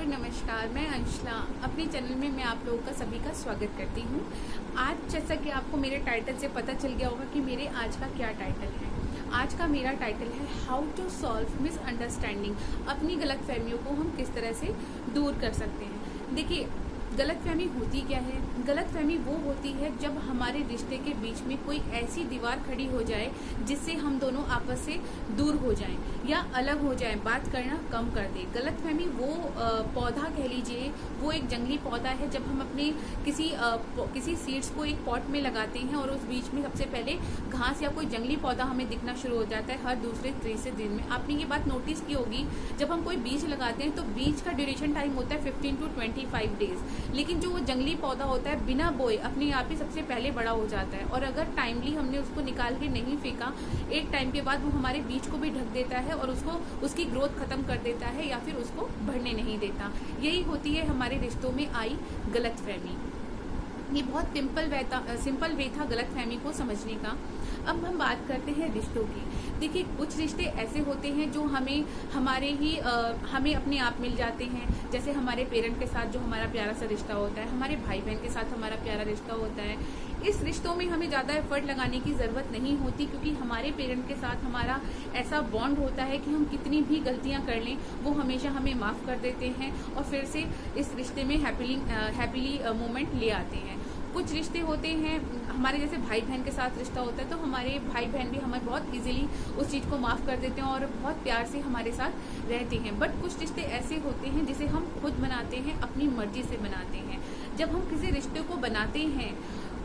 Hello नमस्कार, मैं अंशला अपने चैनल में मैं आप लोगों का सभी का स्वागत करती हूँ। आज जैसा कि आपको मेरे टाइटल से पता चल गया होगा कि मेरे आज का क्या टाइटल है। आज का मेरा टाइटल है हाउ टू सॉल्व मिसअंडरस्टैंडिंग। अपनी गलतफहमियों को हम किस तरह से दूर कर सकते हैं। देखिए, गलतफहमी होती क्या है? गलतफहमी वो होती है जब हमारे रिश्ते के बीच में कोई ऐसी दीवार खड़ी हो जाए जिससे हम दोनों आपस से दूर हो जाएं या अलग हो जाएं, बात करना कम कर दें। गलतफहमी वो पौधा कह लीजिए, वो एक जंगली पौधा है। जब हम अपने किसी सीड्स को एक पॉट में लगाते हैं और उस बीच में सबसे पहले घास या कोई जंगली पौधा हमें दिखना शुरू हो जाता है हर दूसरे तीसरे दिन में। आपने ये बात नोटिस की होगी, जब हम कोई बीज लगाते हैं तो बीज का ड्यूरेशन टाइम होता है 15 to 25 डेज, लेकिन जो वो जंगली पौधा होता है बिना बोए अपने आप ही सबसे पहले बड़ा हो जाता है। और अगर टाइमली हमने उसको निकाल के नहीं फेंका, एक टाइम के बाद वो हमारे बीज को भी ढक देता है और उसको उसकी ग्रोथ खत्म कर देता है या फिर उसको बढ़ने नहीं देता। यही होती है हमारे रिश्तों में आई गलतफहमी। ये बहुत सिंपल वे था गलतफहमी को समझने का। अब हम बात करते हैं रिश्तों की। देखिए, कुछ रिश्ते ऐसे होते हैं जो हमें अपने आप मिल जाते हैं। जैसे हमारे पेरेंट के साथ जो हमारा प्यारा सा रिश्ता होता है, हमारे भाई बहन के साथ हमारा प्यारा रिश्ता होता है। इस रिश्तों में हमें ज़्यादा एफर्ट लगाने की ज़रूरत नहीं होती, क्योंकि हमारे पेरेंट के साथ हमारा ऐसा बॉन्ड होता है कि हम कितनी भी गलतियां कर लें वो हमेशा हमें माफ़ कर देते हैं और फिर से इस रिश्ते में हैप्पीली मोमेंट ले आते हैं। कुछ रिश्ते होते हैं हमारे, जैसे भाई बहन के साथ रिश्ता होता है तो हमारे भाई बहन भी हमें बहुत इजीली उस चीज़ को माफ़ कर देते हैं और बहुत प्यार से हमारे साथ रहते हैं। बट कुछ रिश्ते ऐसे होते हैं जिसे हम खुद बनाते हैं, अपनी मर्जी से बनाते हैं। जब हम किसी रिश्ते को बनाते हैं,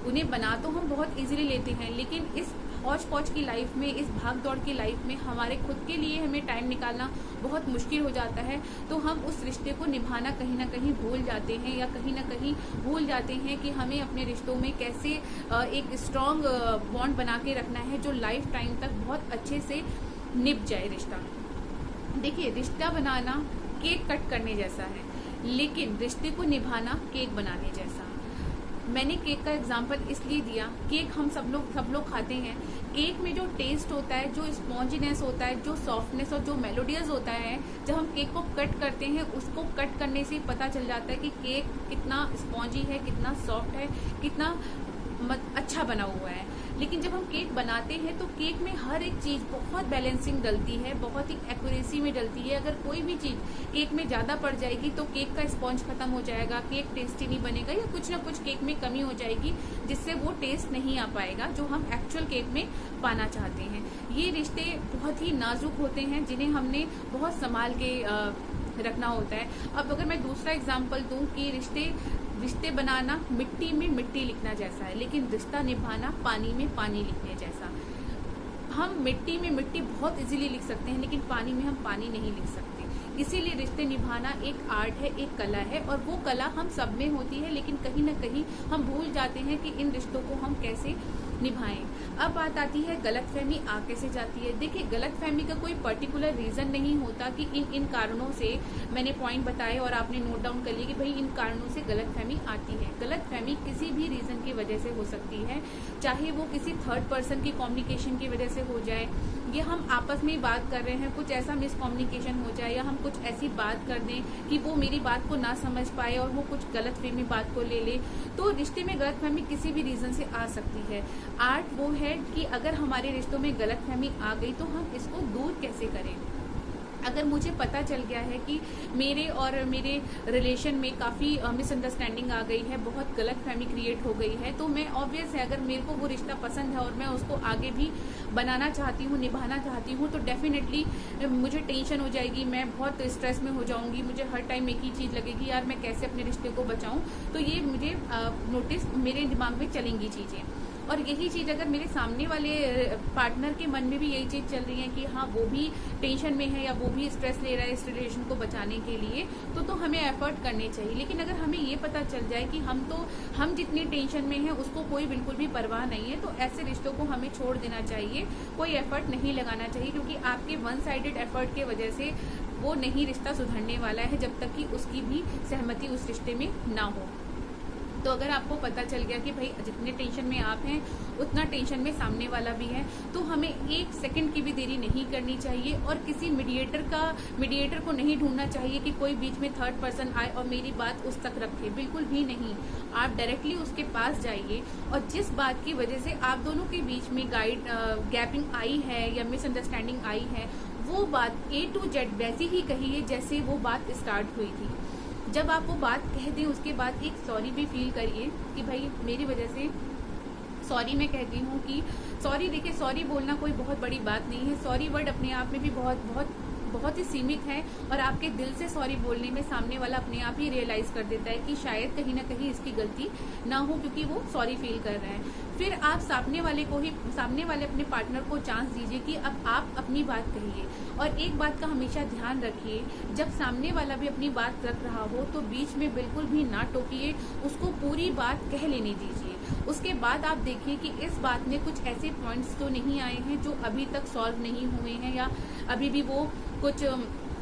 उन्हें बना तो हम बहुत इजीली लेते हैं, लेकिन इस हौच पौच की लाइफ में, इस भाग दौड़ की लाइफ में हमारे खुद के लिए हमें टाइम निकालना बहुत मुश्किल हो जाता है। तो हम उस रिश्ते को निभाना कहीं ना कहीं भूल जाते हैं या कहीं ना कहीं भूल जाते हैं कि हमें अपने रिश्तों में कैसे एक स्ट्रॉन्ग बॉन्ड बना के रखना है जो लाइफ टाइम तक बहुत अच्छे से निभ जाए रिश्ता। देखिए, रिश्ता बनाना केक कट करने जैसा है, लेकिन रिश्ते को निभाना केक बनाने जैसा। मैंने केक का एग्जाम्पल इसलिए दिया, केक हम सब लोग खाते हैं। केक में जो टेस्ट होता है, जो स्पॉन्जीनेस होता है, जो सॉफ्टनेस और जो मेलोडियस होता है, जब हम केक को कट करते हैं उसको कट करने से पता चल जाता है कि केक कितना स्पॉन्जी है, कितना सॉफ्ट है, कितना अच्छा बना हुआ है। लेकिन जब हम केक बनाते हैं तो केक में हर एक चीज़ बहुत बैलेंसिंग डलती है, बहुत ही एक्यूरेसी में डलती है। अगर कोई भी चीज़ केक में ज़्यादा पड़ जाएगी तो केक का स्पॉन्ज खत्म हो जाएगा, केक टेस्टी नहीं बनेगा या कुछ ना कुछ केक में कमी हो जाएगी जिससे वो टेस्ट नहीं आ पाएगा जो हम एक्चुअल केक में पाना चाहते हैं। ये रिश्ते बहुत ही नाजुक होते हैं जिन्हें हमने बहुत संभाल के रखना होता है। अब अगर मैं दूसरा एग्जाम्पल दूं कि रिश्ते बनाना मिट्टी में मिट्टी लिखना जैसा है, लेकिन रिश्ता निभाना पानी में पानी लिखने जैसा। हम मिट्टी में मिट्टी बहुत इजीली लिख सकते हैं, लेकिन पानी में हम पानी नहीं लिख सकते। इसीलिए रिश्ते निभाना एक आर्ट है, एक कला है, और वो कला हम सब में होती है, लेकिन कहीं ना कहीं हम भूल जाते हैं कि इन रिश्तों को हम कैसे निभाएं। अब बात आती है गलतफहमी आ कैसे जाती है। देखिए, गलतफहमी का कोई पर्टिकुलर रीज़न नहीं होता कि इन कारणों से, मैंने पॉइंट बताए और आपने नोट डाउन कर लिया कि भाई इन कारणों से गलतफहमी आती है। गलतफहमी किसी भी रीज़न की वजह से हो सकती है, चाहे वो किसी थर्ड पर्सन की कम्युनिकेशन की वजह से हो जाए, या हम आपस में बात कर रहे हैं, कुछ ऐसा मिसकम्युनिकेशन हो जाए, या हम कुछ ऐसी बात कर दें कि वो मेरी बात को ना समझ पाए और वो कुछ गलतफहमी बात को ले ले। तो रिश्ते में गलतफहमी किसी भी रीज़न से आ सकती है। आर्ट वो है कि अगर हमारे रिश्तों में गलतफहमी आ गई तो हम इसको दूर कैसे करें। अगर मुझे पता चल गया है कि मेरे और मेरे रिलेशन में काफ़ी मिसअंडरस्टैंडिंग आ गई है, बहुत गलतफहमी क्रिएट हो गई है, तो मैं ऑब्वियस है, अगर मेरे को वो रिश्ता पसंद है और मैं उसको आगे भी बनाना चाहती हूँ, निभाना चाहती हूँ, तो डेफिनेटली मुझे टेंशन हो जाएगी, मैं बहुत स्ट्रेस में हो जाऊँगी। मुझे हर टाइम एक ही चीज़ लगेगी, यार मैं कैसे अपने रिश्ते को बचाऊँ। तो ये मुझे मेरे दिमाग में चलेंगी चीज़ें। और यही चीज़ अगर मेरे सामने वाले पार्टनर के मन में भी यही चीज़ चल रही है कि हाँ वो भी टेंशन में है या वो भी स्ट्रेस ले रहा है इस रिलेशन को बचाने के लिए, तो हमें एफर्ट करने चाहिए। लेकिन अगर हमें ये पता चल जाए कि हम जितनी टेंशन में हैं उसको कोई बिल्कुल भी परवाह नहीं है, तो ऐसे रिश्तों को हमें छोड़ देना चाहिए, कोई एफर्ट नहीं लगाना चाहिए, क्योंकि आपके वन साइडेड एफर्ट के वजह से वो नहीं रिश्ता सुधरने वाला है जब तक कि उसकी भी सहमति उस रिश्ते में ना हो। तो अगर आपको पता चल गया कि भाई जितने टेंशन में आप हैं उतना टेंशन में सामने वाला भी है, तो हमें 1 सेकंड की भी देरी नहीं करनी चाहिए और किसी मीडिएटर को नहीं ढूंढना चाहिए कि कोई बीच में थर्ड पर्सन आए और मेरी बात उस तक रखे। बिल्कुल भी नहीं, आप डायरेक्टली उसके पास जाइए और जिस बात की वजह से आप दोनों के बीच में गैपिंग आई है या मिसअंडरस्टैंडिंग आई है, वो बात A to Z वैसी ही कहिए जैसे वो बात स्टार्ट हुई थी। जब आप वो बात कह दें उसके बाद एक सॉरी भी फील करिए कि भाई मेरी वजह से सॉरी मैं कहती हूँ कि सॉरी। देखिए, सॉरी बोलना कोई बहुत बड़ी बात नहीं है। सॉरी वर्ड अपने आप में भी बहुत ही सीमित है और आपके दिल से सॉरी बोलने में सामने वाला अपने आप ही रियलाइज कर देता है कि शायद कहीं ना कहीं इसकी गलती ना हो, क्योंकि वो सॉरी फील कर रहा है। फिर आप सामने वाले अपने पार्टनर को चांस दीजिए कि अब आप अपनी बात कहिए। और एक बात का हमेशा ध्यान रखिए, जब सामने वाला भी अपनी बात रख रहा हो तो बीच में बिल्कुल भी ना टोकिए, उसको पूरी बात कह लेने दीजिए। उसके बाद आप देखिए कि इस बात में कुछ ऐसे पॉइंट्स तो नहीं आए हैं जो अभी तक सॉल्व नहीं हुए हैं या अभी भी वो कुछ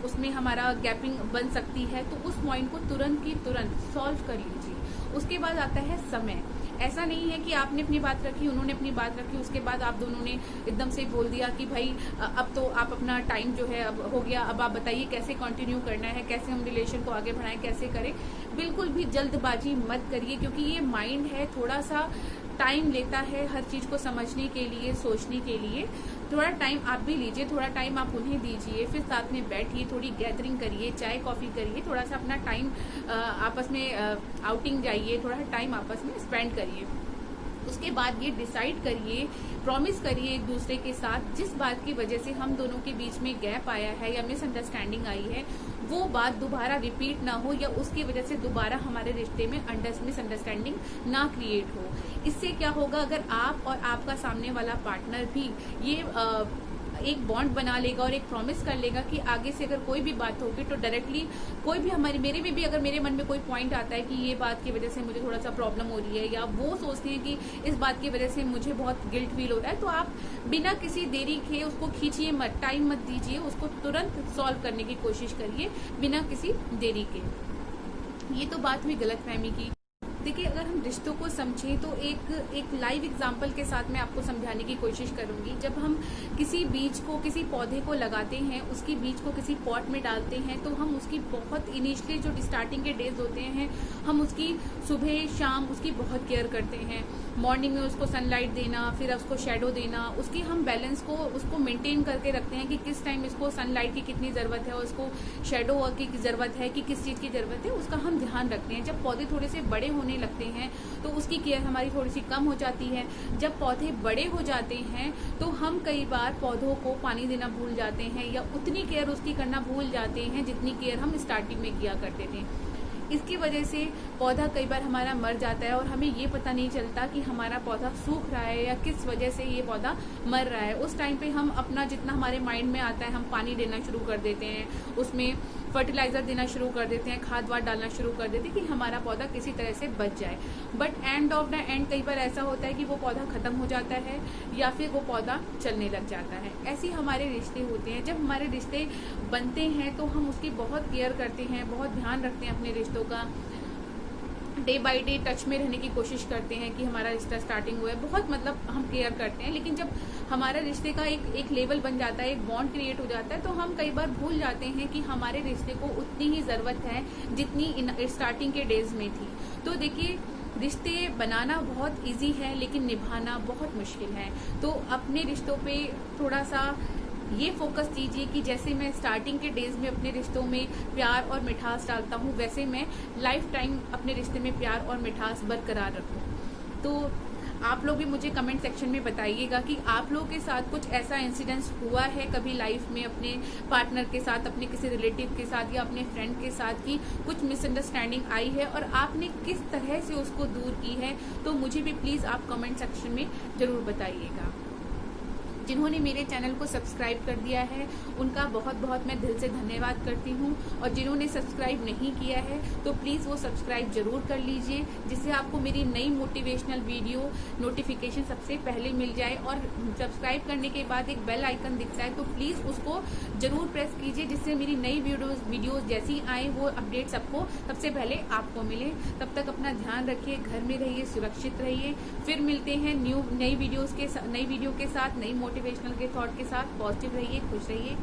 उसमें हमारा गैपिंग बन सकती है, तो उस पॉइंट को तुरंत की तुरंत सॉल्व कर लीजिए। उसके बाद आता है समय। ऐसा नहीं है कि आपने अपनी बात रखी, उन्होंने अपनी बात रखी, उसके बाद आप दोनों ने एकदम से बोल दिया कि भाई अब तो आप अपना टाइम जो है अब हो गया, अब आप बताइए कैसे कंटिन्यू करना है, कैसे हम रिलेशन को आगे बढ़ाएं, कैसे करें। बिल्कुल भी जल्दबाजी मत करिए, क्योंकि ये माइंड है, थोड़ा सा टाइम लेता है हर चीज को समझने के लिए, सोचने के लिए। थोड़ा टाइम आप भी लीजिए, थोड़ा टाइम आप उन्हें दीजिए, फिर साथ में बैठिए, थोड़ी गैदरिंग करिए, चाय कॉफी करिए, थोड़ा सा अपना टाइम आपस में आउटिंग जाइए, थोड़ा टाइम आपस में स्पेंड करिए। उसके बाद ये डिसाइड करिए, प्रॉमिस करिए एक दूसरे के साथ, जिस बात की वजह से हम दोनों के बीच में गैप आया है या मिसअंडरस्टैंडिंग आई है, वो बात दोबारा रिपीट ना हो या उसकी वजह से दोबारा हमारे रिश्ते में मिसअंडरस्टैंडिंग ना क्रिएट हो। इससे क्या होगा, अगर आप और आपका सामने वाला पार्टनर भी ये एक बॉन्ड बना लेगा और एक प्रॉमिस कर लेगा कि आगे से अगर कोई भी बात होगी तो डायरेक्टली कोई भी मेरे में भी अगर मेरे मन में कोई पॉइंट आता है कि ये बात की वजह से मुझे थोड़ा सा प्रॉब्लम हो रही है या वो सोचते हैं कि इस बात की वजह से मुझे बहुत गिल्ट फील हो रहा है, तो आप बिना किसी देरी के उसको खींचिए मत, टाइम मत दीजिए, उसको तुरंत सॉल्व करने की कोशिश करिए बिना किसी देरी के। ये तो बात हुई गलतफहमी की। देखिए, अगर हम रिश्तों को समझें तो एक लाइव एग्जांपल के साथ मैं आपको समझाने की कोशिश करूंगी। जब हम किसी बीज को, किसी पौधे को लगाते हैं, उसकी बीज को किसी पॉट में डालते हैं, तो हम उसकी बहुत इनिशियली जो स्टार्टिंग के डेज होते हैं, हम उसकी सुबह शाम उसकी बहुत केयर करते हैं। मॉर्निंग में उसको सनलाइट देना, फिर उसको शेडो देना, उसकी हम बैलेंस को उसको मेंटेन करके रखते हैं कि किस टाइम इसको सनलाइट की कितनी ज़रूरत है और उसको शेडो की ज़रूरत है कि किस चीज़ की ज़रूरत है, उसका हम ध्यान रखते हैं। जब पौधे थोड़े से बड़े होने लगते हैं तो उसकी केयर हमारी थोड़ी सी कम हो जाती है। जब पौधे बड़े हो जाते हैं तो हम कई बार पौधों को पानी देना भूल जाते हैं या उतनी केयर उसकी करना भूल जाते हैं जितनी केयर हम स्टार्टिंग में किया करते थे। इसकी वजह से पौधा कई बार हमारा मर जाता है और हमें ये पता नहीं चलता कि हमारा पौधा सूख रहा है या किस वजह से ये पौधा मर रहा है। उस टाइम पे हम अपना जितना हमारे माइंड में आता है हम पानी देना शुरू कर देते हैं, उसमें फर्टिलाइजर देना शुरू कर देते हैं, खाद वाद डालना शुरू कर देते हैं कि हमारा पौधा किसी तरह से बच जाए। But end of the end कई बार ऐसा होता है कि वो पौधा खत्म हो जाता है या फिर वो पौधा चलने लग जाता है। ऐसे हमारे रिश्ते होते हैं। जब हमारे रिश्ते बनते हैं तो हम उसकी बहुत केयर करते हैं, बहुत ध्यान रखते हैं अपने रिश्तों का, डे बाय डे टच में रहने की कोशिश करते हैं कि हमारा रिश्ता स्टार्टिंग हुआ है, बहुत मतलब हम केयर करते हैं। लेकिन जब हमारा रिश्ते का एक लेवल बन जाता है, एक बॉन्ड क्रिएट हो जाता है, तो हम कई बार भूल जाते हैं कि हमारे रिश्ते को उतनी ही ज़रूरत है जितनी स्टार्टिंग के डेज में थी। तो देखिए, रिश्ते बनाना बहुत इजी है लेकिन निभाना बहुत मुश्किल है। तो अपने रिश्तों पे थोड़ा सा ये फोकस कीजिए कि जैसे मैं स्टार्टिंग के डेज में अपने रिश्तों में प्यार और मिठास डालता हूँ, वैसे मैं लाइफ टाइम अपने रिश्ते में प्यार और मिठास बरकरार रखूँ। तो आप लोग भी मुझे कमेंट सेक्शन में बताइएगा कि आप लोगों के साथ कुछ ऐसा इंसिडेंस हुआ है कभी लाइफ में अपने पार्टनर के साथ, अपने किसी रिलेटिव के साथ या अपने फ्रेंड के साथ कि कुछ मिसअंडरस्टैंडिंग आई है और आपने किस तरह से उसको दूर की है। तो मुझे भी प्लीज़ आप कमेंट सेक्शन में ज़रूर बताइएगा। जिन्होंने मेरे चैनल को सब्सक्राइब कर दिया है उनका बहुत बहुत मैं दिल से धन्यवाद करती हूँ। और जिन्होंने सब्सक्राइब नहीं किया है तो प्लीज़ वो सब्सक्राइब जरूर कर लीजिए, जिससे आपको मेरी नई मोटिवेशनल वीडियो नोटिफिकेशन सबसे पहले मिल जाए। और सब्सक्राइब करने के बाद एक बेल आइकन दिखता है तो प्लीज़ उसको जरूर प्रेस कीजिए, जिससे मेरी नई वीडियोज़ जैसी आए वो अपडेट सबको सबसे पहले आपको मिले। तब तक अपना ध्यान रखिए, घर में रहिए, सुरक्षित रहिए। फिर मिलते हैं नई वीडियो के साथ, नई मोटिवेशनल के थॉट के साथ। पॉजिटिव रहिए, खुश रहिए।